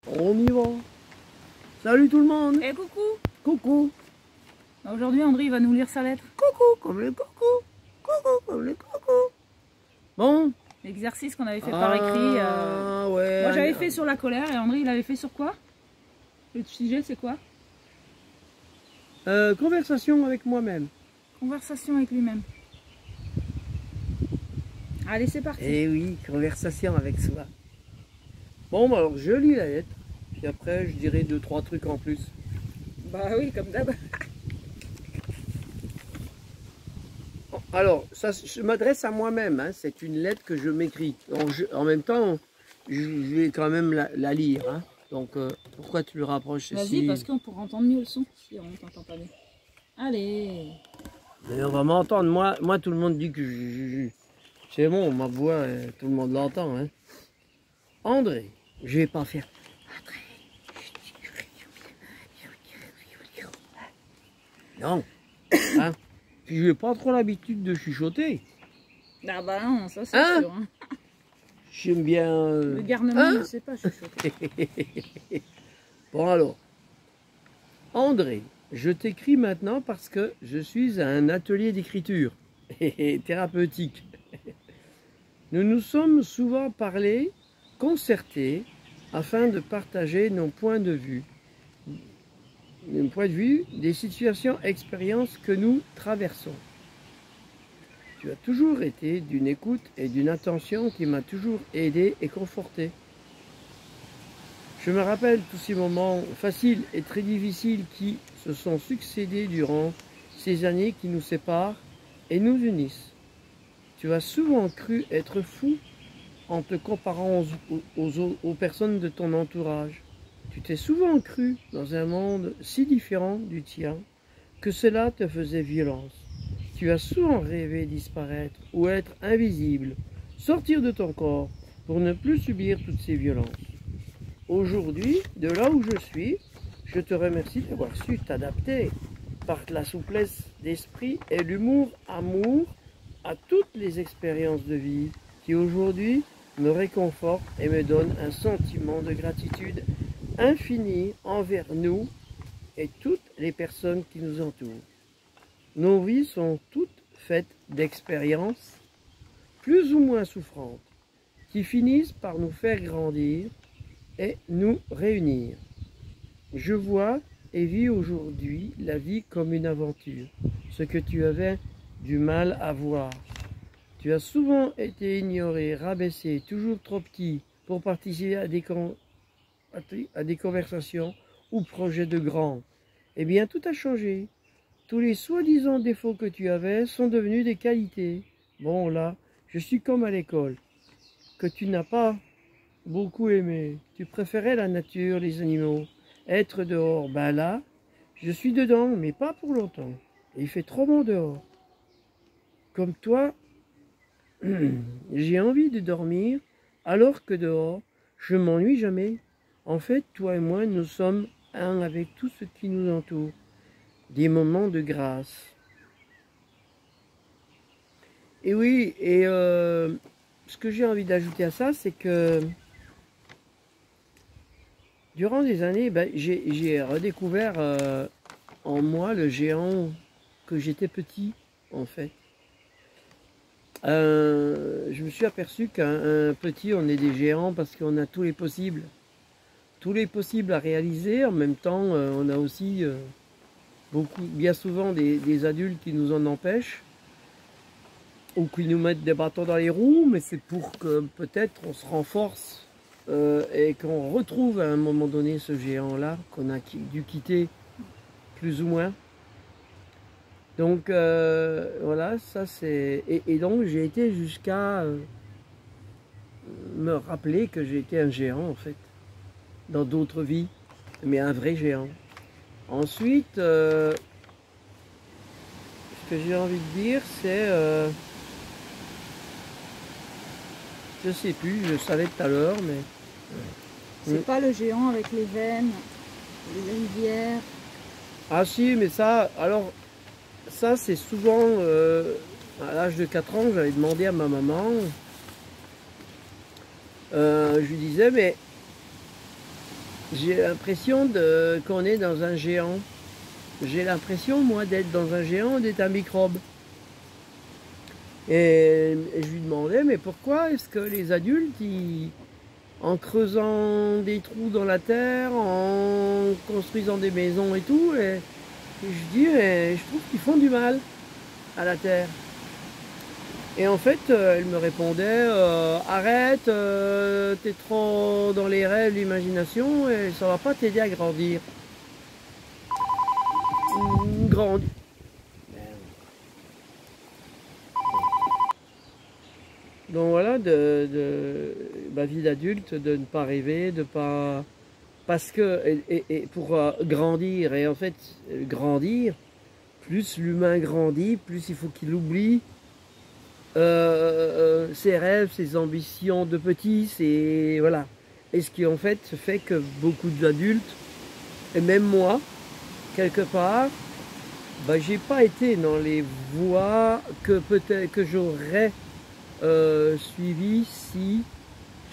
On y va. Salut tout le monde. Eh coucou. Coucou. Aujourd'hui André il va nous lire sa lettre. Coucou comme les coucous. Coucou comme les coucous. Bon. L'exercice qu'on avait fait par écrit. Ouais. Moi j'avais fait sur la colère et André il avait fait sur quoi? Le sujet c'est quoi? Conversation avec moi-même. Conversation avec lui-même. Allez c'est parti. Eh oui, conversation avec soi. Bon, bah alors je lis la lettre. Puis après je dirai 2-3 trucs en plus. Bah oui comme d'hab. Alors, ça, je m'adresse à moi-même, hein. C'est une lettre que je m'écris. En même temps, je vais quand même la lire. Hein. Donc, pourquoi tu le rapproches ici? Vas-y parce qu'on pourra entendre mieux le son si on t'entend pas bien. Allez. Mais on va m'entendre. Moi, tout le monde dit que c'est bon, ma voix, tout le monde l'entend. Hein. André, je vais pas faire... André. Non. Hein. Puis je n'ai pas trop l'habitude de chuchoter. Ah bah non, ça c'est Hein? sûr. Hein. J'aime bien... Le garnement, Hein? je ne sais pas chuchoter. Bon alors, André, je t'écris maintenant parce que je suis à un atelier d'écriture thérapeutique. Nous nous sommes souvent parlé, concertés, afin de partager nos points de vue. Des situations, expériences que nous traversons. Tu as toujours été d'une écoute et d'une attention qui m'a toujours aidé et conforté. Je me rappelle tous ces moments faciles et très difficiles qui se sont succédés durant ces années qui nous séparent et nous unissent. Tu as souvent cru être fou en te comparant aux personnes de ton entourage. Tu t'es souvent cru dans un monde si différent du tien que cela te faisait violence. Tu as souvent rêvé disparaître ou être invisible, sortir de ton corps pour ne plus subir toutes ces violences. Aujourd'hui, de là où je suis, je te remercie d'avoir su t'adapter par la souplesse d'esprit et l'humour, amour à toutes les expériences de vie qui aujourd'hui me réconfortent et me donnent un sentiment de gratitude infinie envers nous et toutes les personnes qui nous entourent. Nos vies sont toutes faites d'expériences plus ou moins souffrantes qui finissent par nous faire grandir et nous réunir. Je vois et vis aujourd'hui la vie comme une aventure, ce que tu avais du mal à voir. Tu as souvent été ignoré, rabaissé, toujours trop petit pour participer à des conversations ou projets de grands. Eh bien, tout a changé. Tous les soi-disant défauts que tu avais sont devenus des qualités. Bon, là, je suis comme à l'école, que tu n'as pas beaucoup aimé. Tu préférais la nature, les animaux, être dehors. Ben là, je suis dedans, mais pas pour longtemps. Et il fait trop bon dehors. Comme toi, j'ai envie de dormir, alors que dehors, je m'ennuie jamais. En fait, toi et moi, nous sommes un avec tout ce qui nous entoure. Des moments de grâce. Et oui, et ce que j'ai envie d'ajouter à ça, c'est que durant des années, ben, j'ai redécouvert en moi le géant que j'étais petit, en fait. Je me suis aperçu qu'un petit, on est des géants parce qu'on a tous les possibles. Tous les possibles à réaliser. En même temps, on a aussi bien souvent des adultes qui nous en empêchent ou qui nous mettent des bâtons dans les roues, mais c'est pour que peut-être on se renforce et qu'on retrouve à un moment donné ce géant-là qu'on a dû quitter plus ou moins. Donc voilà, ça c'est... Et donc j'ai été jusqu'à me rappeler que j'étais un géant en fait, dans d'autres vies, mais un vrai géant. Ensuite, ce que j'ai envie de dire, c'est... je sais plus, je savais tout à l'heure, mais... C'est pas le géant avec les veines, les rivières. Ah si, mais ça, alors... Ça, c'est souvent, à l'âge de 4 ans, j'avais demandé à ma maman, je lui disais, mais J'ai l'impression qu'on est dans un géant. J'ai l'impression, moi, d'être dans un géant, d'être un microbe. Et je lui demandais, mais pourquoi est-ce que les adultes, en creusant des trous dans la terre, en construisant des maisons et tout, et je dis, je trouve qu'ils font du mal à la terre. Et en fait, elle me répondait, arrête, t'es trop dans les rêves, l'imagination, et ça va pas t'aider à grandir. Grandir. Donc voilà, ma vie d'adulte, de ne pas rêver, de pas... Parce que, et pour grandir, et en fait, grandir, plus l'humain grandit, plus il faut qu'il oublie ses rêves, ses ambitions de petit, voilà. Et ce qui en fait fait que beaucoup d'adultes, et même moi, quelque part, bah, j'ai pas été dans les voies que peut-être que j'aurais suivi si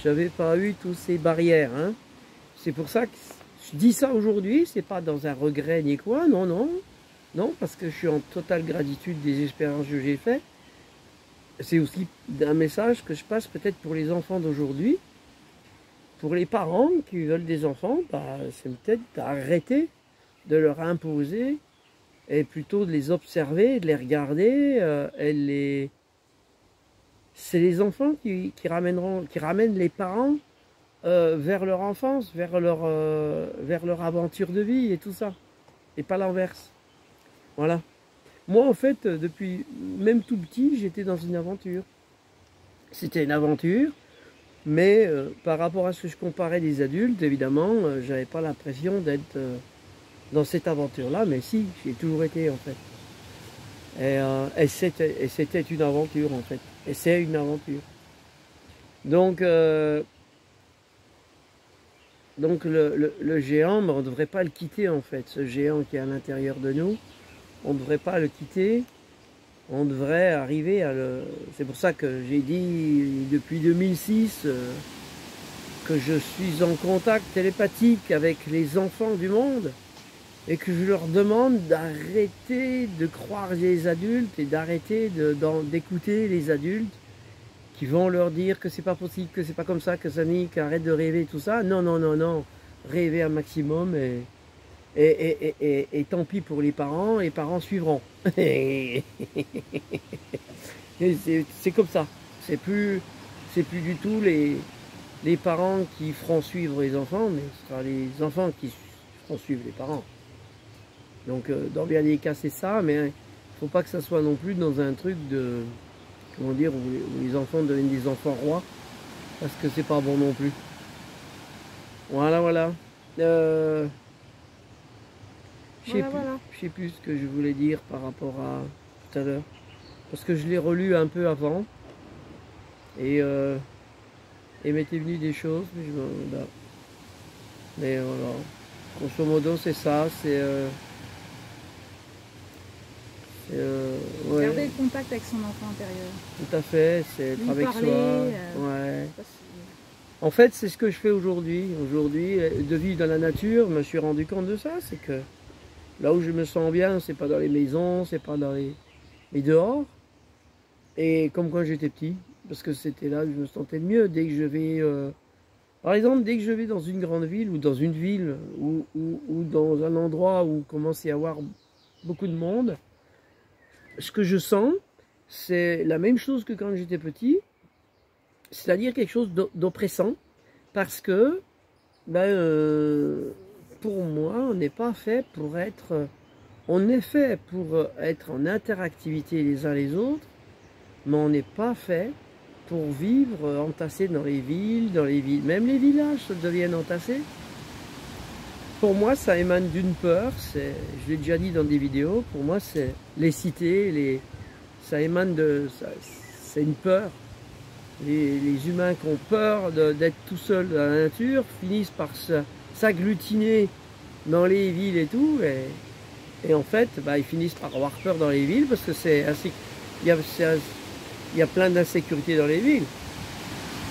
j'avais pas eu toutes ces barrières. Hein. C'est pour ça que je dis ça aujourd'hui, c'est pas dans un regret ni quoi, non, non, non, parce que je suis en totale gratitude des expériences que j'ai faites. C'est aussi un message que je passe peut-être pour les enfants d'aujourd'hui. Pour les parents qui veulent des enfants, bah, c'est peut-être d'arrêter de leur imposer et plutôt de les observer, de les regarder. C'est les enfants qui ramènent les parents vers leur enfance, vers leur aventure de vie et tout ça. Et pas l'inverse. Voilà. Moi, en fait, depuis même tout petit, j'étais dans une aventure. C'était une aventure, mais par rapport à ce que je comparais des adultes, évidemment, j'avais pas l'impression d'être dans cette aventure-là, mais si, j'ai toujours été, en fait. Et c'était une aventure, en fait. Et c'est une aventure. Donc le géant, on ne devrait pas le quitter, en fait. Ce géant qui est à l'intérieur de nous, on ne devrait pas le quitter. On devrait arriver à le... C'est pour ça que j'ai dit depuis 2006 que je suis en contact télépathique avec les enfants du monde et que je leur demande d'arrêter de croire les adultes et d'arrêter d'écouter les adultes qui vont leur dire que c'est pas possible, que c'est pas comme ça, que ça nie, qu'arrête de rêver, tout ça. Non, non, non, non. Rêver un maximum et tant pis pour les parents suivront. C'est comme ça. C'est plus du tout les parents qui feront suivre les enfants, mais ce sera les enfants qui feront suivre les parents. Donc dans bien des cas c'est ça, mais il ne faut pas que ça soit non plus dans un truc de, comment dire, où les enfants deviennent des enfants rois, parce que c'est pas bon non plus. Voilà, voilà. Je sais plus ce que je voulais dire par rapport à tout à l'heure. Parce que je l'ai relu un peu avant. Et m'étaient venues des choses. Mais voilà. Grosso modo, c'est ça. Ouais. Garder le contact avec son enfant intérieur. Tout à fait. C'est être avec soi. Ouais. En fait, c'est ce que je fais aujourd'hui. Aujourd'hui, de vivre dans la nature, je me suis rendu compte de ça. C'est que là où je me sens bien, c'est pas dans les maisons, c'est pas dans mais dehors. Et comme quand j'étais petit, parce que c'était là que je me sentais le mieux. Dès que je vais, par exemple, dès que je vais dans une grande ville ou dans une ville ou dans un endroit où il commence à y avoir beaucoup de monde, ce que je sens, c'est la même chose que quand j'étais petit, c'est-à-dire quelque chose d'oppressant, parce que pour moi, on n'est pas fait pour être... On est fait pour être en interactivité les uns les autres, mais on n'est pas fait pour vivre entassés dans les villes, même les villages deviennent entassés. Pour moi, ça émane d'une peur, je l'ai déjà dit dans des vidéos, pour moi, c'est les cités, ça émane de... C'est une peur. Les humains qui ont peur d'être tout seuls dans la nature finissent par s'agglutiner dans les villes et tout, et en fait, ils finissent par avoir peur dans les villes parce que il y a plein d'insécurité dans les villes.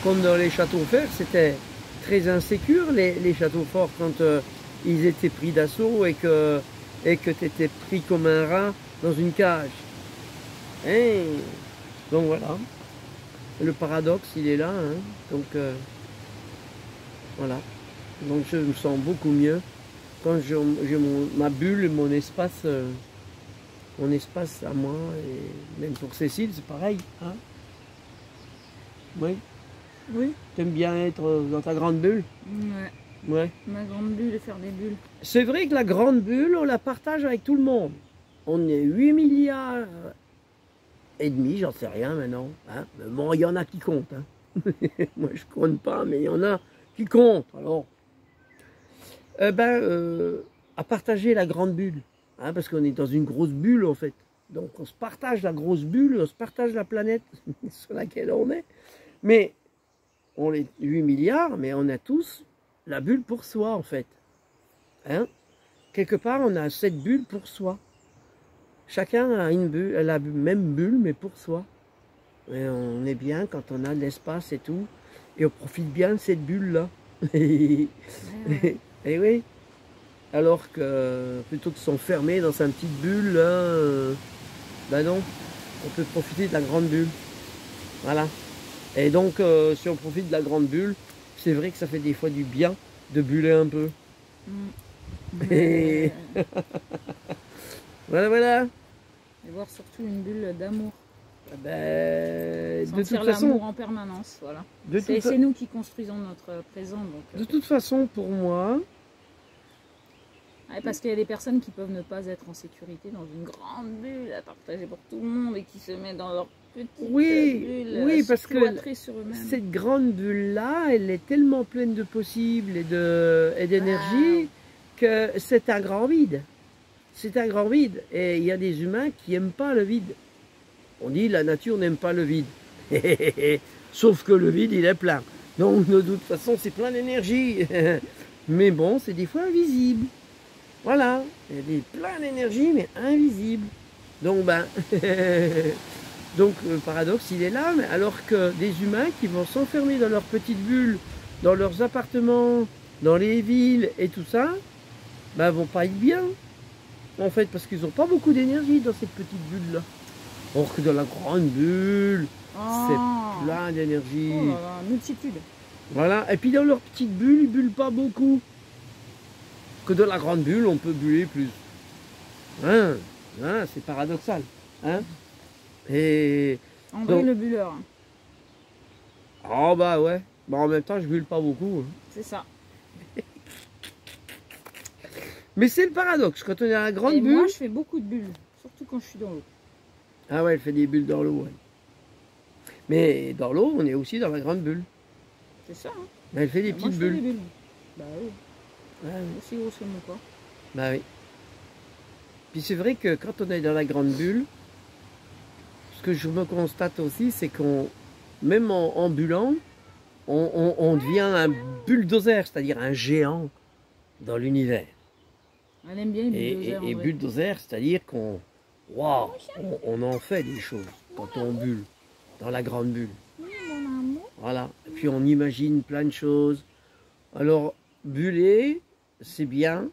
Comme dans les châteaux forts, c'était très insécure, les châteaux forts, quand ils étaient pris d'assaut et que tu étais pris comme un rat dans une cage. Hein? Donc voilà. Le paradoxe, il est là. Hein? Donc voilà. Donc je me sens beaucoup mieux quand j'ai ma bulle, mon espace à moi. Et même pour Cécile, c'est pareil. Hein? Oui. Oui. T'aimes bien être dans ta grande bulle? Ouais. Ouais. Ma grande bulle et faire des bulles. C'est vrai que la grande bulle, on la partage avec tout le monde. On est 8 milliards et demi, j'en sais rien maintenant. Hein. Mais bon, il y en a qui comptent. Hein. Moi, je compte pas, mais il y en a qui comptent. Alors, à partager la grande bulle. Hein, parce qu'on est dans une grosse bulle, en fait. Donc, on se partage la grosse bulle, on se partage la planète sur laquelle on est. Mais, on est 8 milliards, mais on a tous la bulle pour soi, en fait. Hein? Quelque part, on a cette bulle pour soi. Chacun a une bulle, la même bulle, mais pour soi. Et on est bien quand on a de l'espace et tout. Et on profite bien de cette bulle-là. Et oui. Alors que plutôt que de s'enfermer dans sa petite bulle, là, ben non, on peut profiter de la grande bulle. Voilà. Et donc, si on profite de la grande bulle, c'est vrai que ça fait des fois du bien de buller un peu. Et voilà, voilà. Et voir surtout une bulle d'amour. Ben, de toute l'amour façon, en permanence, voilà. c'est C'est nous qui construisons notre présent. Donc, de toute façon, pour moi, ouais, parce qu'il y a des personnes qui peuvent ne pas être en sécurité dans une grande bulle à partager pour tout le monde et qui se mettent dans leur petite bulle, oui, parce que sur eux-mêmes. cette grande bulle-là, elle est tellement pleine de possibles et d'énergie que c'est un grand vide. C'est un grand vide. Et il y a des humains qui n'aiment pas le vide. On dit la nature n'aime pas le vide. Sauf que le vide, il est plein. Donc de toute façon, c'est plein d'énergie. Mais bon, c'est des fois invisible. Voilà. Il y a plein d'énergie, mais invisible. Donc, donc le paradoxe, il est là. Mais alors que des humains qui vont s'enfermer dans leur petite bulle, dans leurs appartements, dans les villes et tout ça, vont pas être bien. En fait, parce qu'ils n'ont pas beaucoup d'énergie dans cette petite bulle-là. Or que dans la grande bulle, c'est plein d'énergie. Oh là là, multitude. Voilà. Et puis dans leur petite bulle, ils ne bullent pas beaucoup. Que dans la grande bulle, on peut buller plus. Hein, hein, c'est paradoxal. Hein. Et André donc, le bulleur. Oh bah ouais. En même temps, je bulle pas beaucoup. Hein. C'est ça. Mais c'est le paradoxe, quand on est dans la grande bulle... Moi, je fais beaucoup de bulles, surtout quand je suis dans l'eau. Ah ouais, elle fait des bulles dans l'eau, ouais. Mais dans l'eau, on est aussi dans la grande bulle. C'est ça, hein. Elle fait des petites bulles. Fais des bulles. Bah oui. Ah, oui. Aussi gros que mon corps. Bah oui. Puis c'est vrai que quand on est dans la grande bulle, ce que je me constate aussi, c'est qu'on, même en bullant, on devient un bulldozer, c'est-à-dire un géant dans l'univers. Elle aime bien les bulldozers. Et bulldozer, c'est-à-dire qu'on on en fait des choses quand on bulle, dans la grande bulle. Voilà. Et puis on imagine plein de choses. Alors, buller, c'est bien,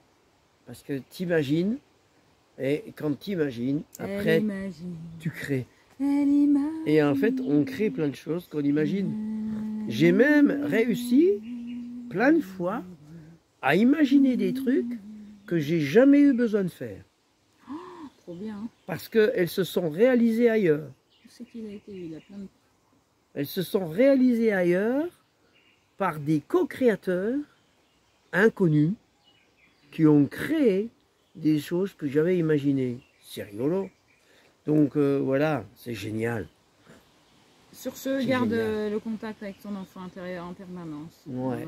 parce que tu imagines, et quand tu imagines, après, tu crées. Et en fait, on crée plein de choses qu'on imagine. J'ai même réussi, plein de fois, à imaginer des trucs que j'ai jamais eu besoin de faire. Oh, trop bien. Parce qu'elles se sont réalisées ailleurs. Je sais qu'il a été, il a plein de... Elles se sont réalisées ailleurs par des co-créateurs inconnus qui ont créé des choses que j'avais imaginées. C'est rigolo. Donc voilà, c'est génial. Sur ce, garde le contact avec ton enfant intérieur en permanence. Ouais. Voilà.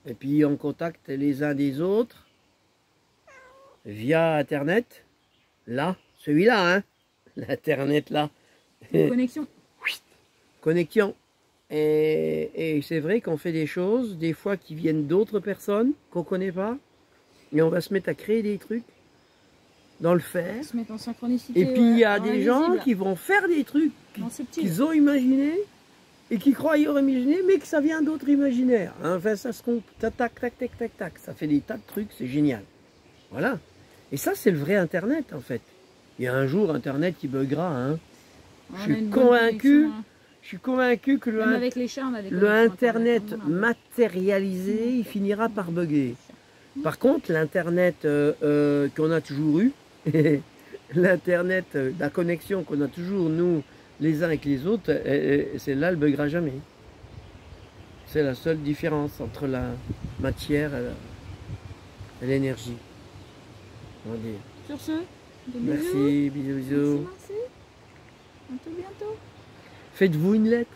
Et puis on contacte les uns des autres via Internet. Là, celui-là, hein. L'Internet là. Connexion. Connexion. Et c'est vrai qu'on fait des choses, des fois qui viennent d'autres personnes qu'on ne connaît pas. Et on va se mettre à créer des trucs dans le faire. Se mettre en synchronicité. Et puis il y a des gens qui vont faire des trucs qu'ils ont imaginés. et qui croient y imaginer, mais que ça vient d'autres imaginaires. Hein. Enfin, ça se compte, tac, tac, tac, tac, tac, tac. Ça fait des tas de trucs, c'est génial. Voilà. Et ça, c'est le vrai Internet, en fait. Il y a un jour, Internet qui buggera. Hein. Je suis convaincu que le Internet matérialisé, il finira par bugger. Par contre, l'Internet qu'on a toujours eu, l'Internet, la connexion qu'on a toujours, nous, les uns avec les autres, celle-là, elle ne buggera jamais. C'est la seule différence entre la matière et l'énergie. On va dire. Sur ce, merci, bisous, bisous. Merci. À bientôt. Faites-vous une lettre.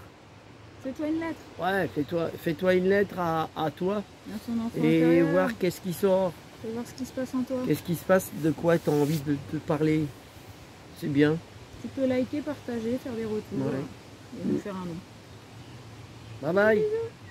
Fais-toi une lettre. Ouais, fais-toi une lettre à toi. À ton enfant et intérieur. Voir qu'est-ce qui sort. Et voir ce qui se passe en toi. Qu'est-ce qui se passe, de quoi tu as envie de te parler. C'est bien. Tu peux liker, partager, faire des retours. Ouais. Et nous faire un nom. Bye bye. Bisous.